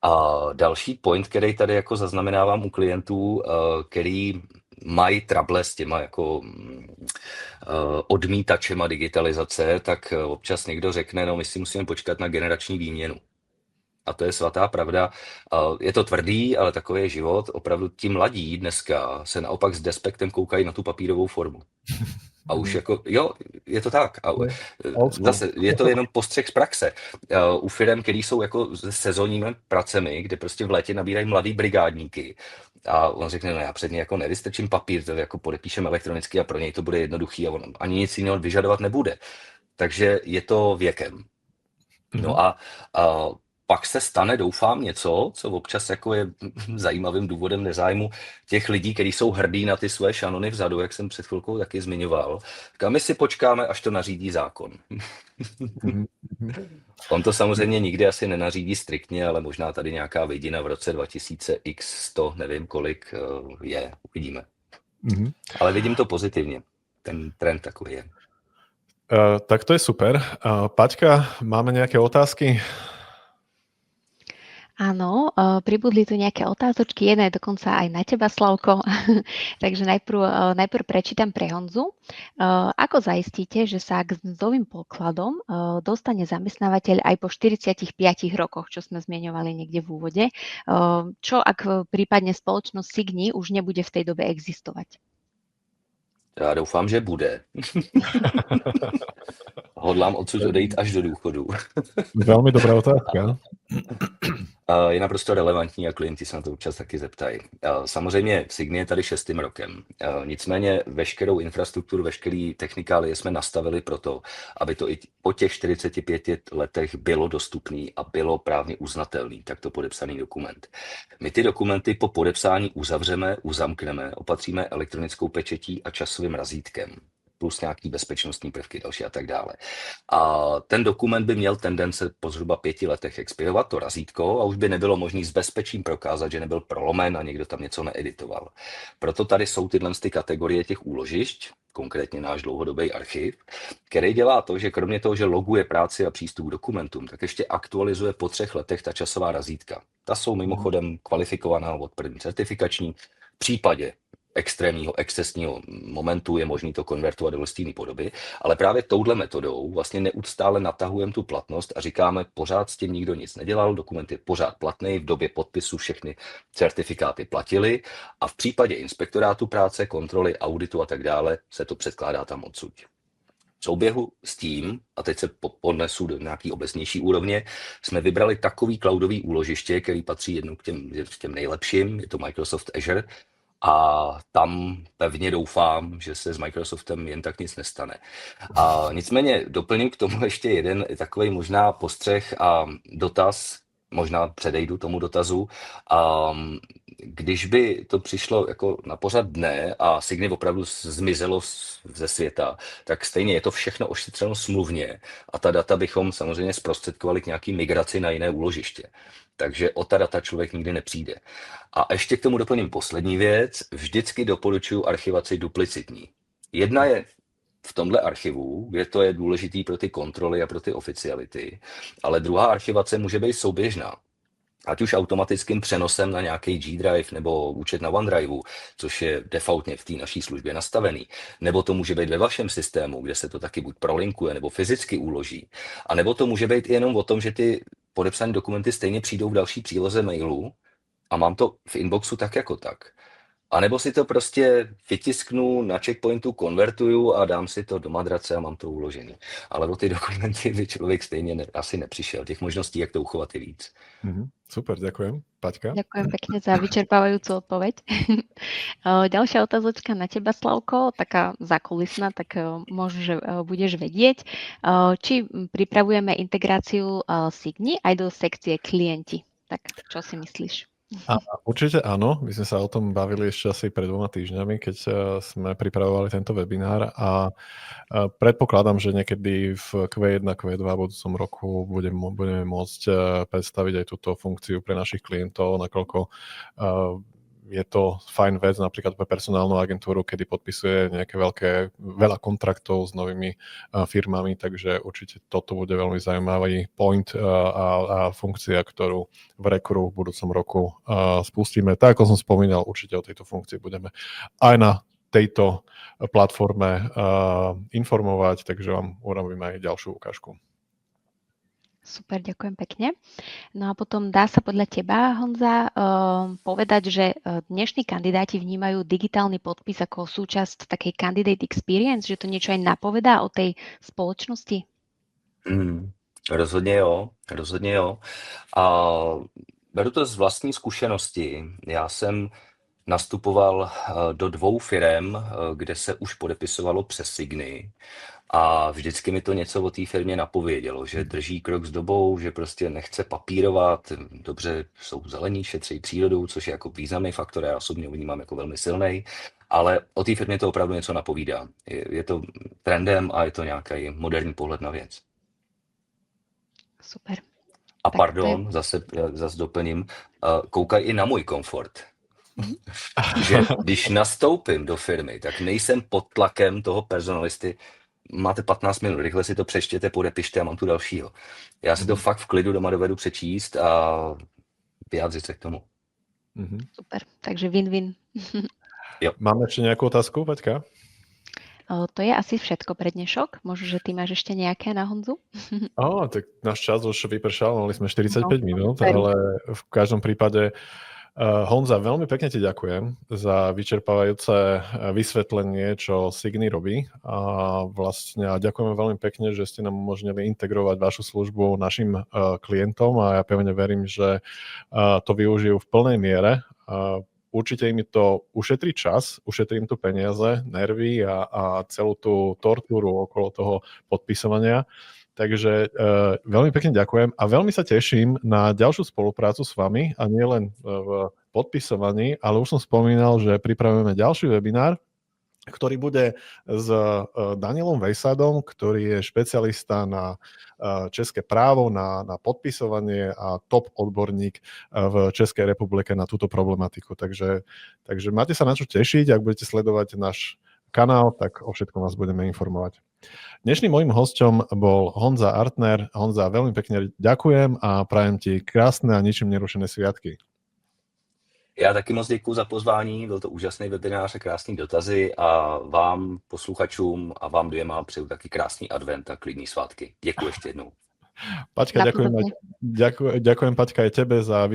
Speaker 2: A další point, který tady jako zaznamenávám u klientů, který mají trable s těma jako odmítačema digitalizace, tak občas někdo řekne, no my si musíme počkat na generační výměnu. A to je svatá pravda. Je to tvrdý, ale takový je život. Opravdu ti mladí dneska se naopak s despektem koukají na tu papírovou formu. A už jako, jo, je to tak. A zase je to jenom postřeh z praxe. U firem, který jsou jako sezónními pracemi, kde prostě v létě nabírají mladý brigádníky. A on řekne, no já předně jako nevystrčím papír, to jako podepíšem elektronicky a pro něj to bude jednoduchý a on ani nic jiného vyžadovat nebude. Takže je to věkem. No a pak se stane, doufám, něco, co občas jako je zajímavým důvodem nezájmu těch lidí, kteří jsou hrdí na ty své šanony vzadu, jak jsem před chvilkou taky zmiňoval. A my si počkáme, až to nařídí zákon. On to samozřejmě nikdy asi nenařídí striktně, ale možná tady nějaká vidina v roce 2000x100, nevím kolik je, uvidíme. Ale vidím to pozitivně, ten trend takový je.
Speaker 1: Tak to je super. Paťka, máme nejaké otázky?
Speaker 3: Áno, pribudli tu nejaké otázočky, jedna je dokonca aj na teba, Slavko. Takže najprv prečítam pre Honzu. Ako zaistíte, že sa k mzdovým pokladom dostane zamestnávateľ aj po 45 rokoch, čo sme zmieňovali niekde v úvode? Čo ak prípadne spoločnosť Signi už nebude v tej dobe existovať?
Speaker 2: Já doufám, že bude. Hodlám odsud odejít až do důchodu.
Speaker 1: Veľmi dobrá otázka.
Speaker 2: Je naprosto relevantní a klienti se na to občas taky zeptají. Samozřejmě Signy je tady 6. rokem. Nicméně veškerou infrastrukturu, veškerý technikálie jsme nastavili proto, aby to i po těch 45 letech bylo dostupný a bylo právně uznatelný, takto podepsaný dokument. My ty dokumenty po podepsání uzavřeme, uzamkneme, opatříme elektronickou pečetí a časovým razítkem, plus nějaký bezpečnostní prvky další a tak dále. A ten dokument by měl tendence po zhruba 5 letech expirovat, to razítko, a už by nebylo možné s bezpečím prokázat, že nebyl prolomen a někdo tam něco needitoval. Proto tady jsou tyhle kategorie těch úložišť, konkrétně náš dlouhodobý archiv, který dělá to, že kromě toho, že loguje práci a přístup k dokumentům, tak ještě aktualizuje po 3 letech ta časová razítka. Ta jsou mimochodem kvalifikovaná od první certifikační. V případě extrémního, excesního momentu je možné to konvertovat do listinné podoby, ale právě touhle metodou vlastně neustále natahujeme tu platnost a říkáme, pořád s tím nikdo nic nedělal, dokument je pořád platný, v době podpisu všechny certifikáty platily a v případě inspektorátu práce, kontroly, auditu a tak dále se to předkládá tam odsud. V souběhu s tím, a teď se podnesu do nějaký obecnější úrovně, jsme vybrali takový cloudový úložiště, který patří jednou k těm nejlepším, je to Microsoft Azure, a tam pevně doufám, že se s Microsoftem jen tak nic nestane. A nicméně doplním k tomu ještě jeden takový možná postřeh a dotaz, možná předejdu tomu dotazu. Když by to přišlo jako na pořad dne a Signy opravdu zmizelo ze světa, tak stejně je to všechno ošetřeno smluvně a ta data bychom samozřejmě zprostředkovali k nějaký migraci na jiné úložiště. Takže o ta data člověk nikdy nepřijde. A ještě k tomu doplním poslední věc. Vždycky doporučuji archivaci duplicitní. Jedna je v tomhle archivu, kde to je důležitý pro ty kontroly a pro ty oficiality, ale druhá archivace může být souběžná. Ať už automatickým přenosem na nějaký G-Drive nebo účet na OneDriveu, což je defaultně v té naší službě nastavený, nebo to může být ve vašem systému, kde se to taky buď prolinkuje nebo fyzicky uloží, a nebo to může být i jenom o tom, že ty podepsané dokumenty stejně přijdou v další příloze mailu a mám to v inboxu tak jako tak. A nebo si to prostě vytisknu, na checkpointu konvertuju a dám si to do madrace a mám to uložený. Ale o ty dokumenty by člověk stejně asi nepřišel. Těch možností, jak to uchovat, je víc.
Speaker 1: Super, ďakujem. Paťka?
Speaker 3: Ďakujem pekne za vyčerpávajúcu odpoveď. Ďalšia otázočka na teba, Slavko, taká zákulisná, tak možno, že budeš vedieť. Či pripravujeme integráciu Signy aj do sekcie klienti? Tak čo si myslíš?
Speaker 1: Určite áno, my sme sa o tom bavili ešte asi pred 2 týždňami, keď sme pripravovali tento webinár a predpokladám, že niekedy v Q1, Q2 budúcom roku budeme môcť predstaviť aj túto funkciu pre našich klientov, nakoľko je to fajn vec napríklad pre personálnu agentúru, kedy podpisuje nejaké veľa kontraktov s novými firmami, takže určite toto bude veľmi zaujímavý point a funkcia, ktorú v Recru v budúcom roku spustíme. Tak ako som spomínal, určite o tejto funkcii budeme aj na tejto platforme informovať, takže vám urobíme aj ďalšiu ukážku.
Speaker 3: Super, ďakujem pekne. No a potom dá sa podľa teba, Honza, povedať, že dnešní kandidáti vnímajú digitálny podpis ako súčasť takej candidate experience, že to niečo aj napovedá o tej spoločnosti?
Speaker 2: Rozhodně jo. A beru to z vlastní zkušenosti. Já jsem nastupoval do 2 firem, kde se už podepisovalo přes Signy. A vždycky mi to něco o té firmě napovědělo, že drží krok s dobou, že prostě nechce papírovat, dobře jsou zelení, šetří přírodou, což je jako významný faktor, já osobně vnímám jako velmi silný, ale o té firmě to opravdu něco napovídá. Je to trendem a je to nějaký moderní pohled na věc.
Speaker 3: Super.
Speaker 2: A
Speaker 3: Tak
Speaker 2: pardon, zase doplním, koukaj i na můj komfort. Že když nastoupím do firmy, tak nejsem pod tlakem toho personalisty, máte 15 minut, rychle si to přečtěte, podepište a mám tu dalšího. Já si to fakt v klidu doma dovedu přečíst a vyjádřit se k tomu.
Speaker 3: Super, takže win-win.
Speaker 1: Máme ešte nejakú otázku, Paťka?
Speaker 3: To je asi všetko pre dnešok. Možno, že ty máš ešte nejaké na Honzu?
Speaker 1: Tak náš čas už vypršal, mali sme 45 minút,
Speaker 3: super.
Speaker 1: ale v každom prípade Honza, veľmi pekne ti ďakujem za vyčerpávajúce vysvetlenie, čo Signy robí. A ďakujeme veľmi pekne, že ste nám umožnili integrovať vašu službu našim klientom a ja pevne verím, že to využijú v plnej miere. Určite im to ušetrí čas, ušetrí im tu peniaze, nervy a celú tú tortúru okolo toho podpisovania. Takže veľmi pekne ďakujem a veľmi sa teším na ďalšiu spoluprácu s vami a nie len v podpisovaní, ale už som spomínal, že pripravujeme ďalší webinár, ktorý bude s Danielom Vejsadom, ktorý je špecialista na české právo, na podpisovanie a top odborník v Českej republike na túto problematiku. Takže máte sa na čo tešiť, ak budete sledovať náš kanál, tak o všetkom vás budeme informovať. Dnešným mojím hosťom bol Honza Artner. Honza, veľmi pekne ďakujem a prajem ti krásne a ničím nerušené sviatky.
Speaker 2: Já taky moc děkuji za pozvání, byl to úžasný webinář a krásný dotazy a vám, posluchačům a vám dvěma přeju taky krásný advent a klidný svátky. Děkuji ještě jednou.
Speaker 1: Paťka, ďakujem Paťka aj tebe za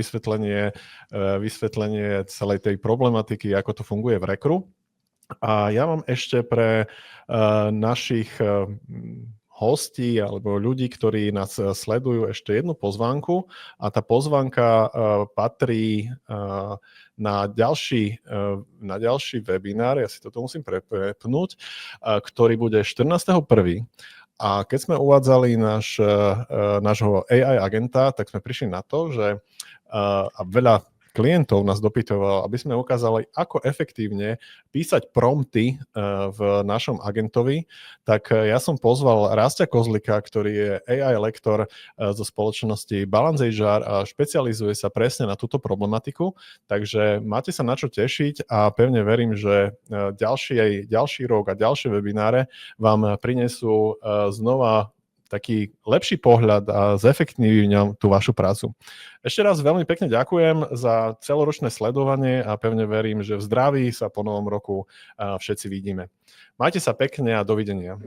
Speaker 1: vysvetlenie celej tej problematiky, ako to funguje v Rekru. A ja mám ešte pre našich hostí alebo ľudí, ktorí nás sledujú, ešte jednu pozvánku a tá pozvánka patrí na ďalší webinár, ja si toto musím prepnúť, ktorý bude 14.1. A keď sme uvádzali nášho AI agenta, tak sme prišli na to, že veľa klientov nás dopytovalo, aby sme ukázali, ako efektívne písať prompty v našom agentovi, tak ja som pozval Rásťa Kozlika, ktorý je AI lektor zo spoločnosti Balance HR a špecializuje sa presne na túto problematiku, takže máte sa na čo tešiť a pevne verím, že ďalší rok a ďalšie webináre vám prinesú znova taký lepší pohľad a zefektívňam tú vašu prácu. Ešte raz veľmi pekne ďakujem za celoročné sledovanie a pevne verím, že v zdraví sa po novom roku všetci vidíme. Majte sa pekne a dovidenia.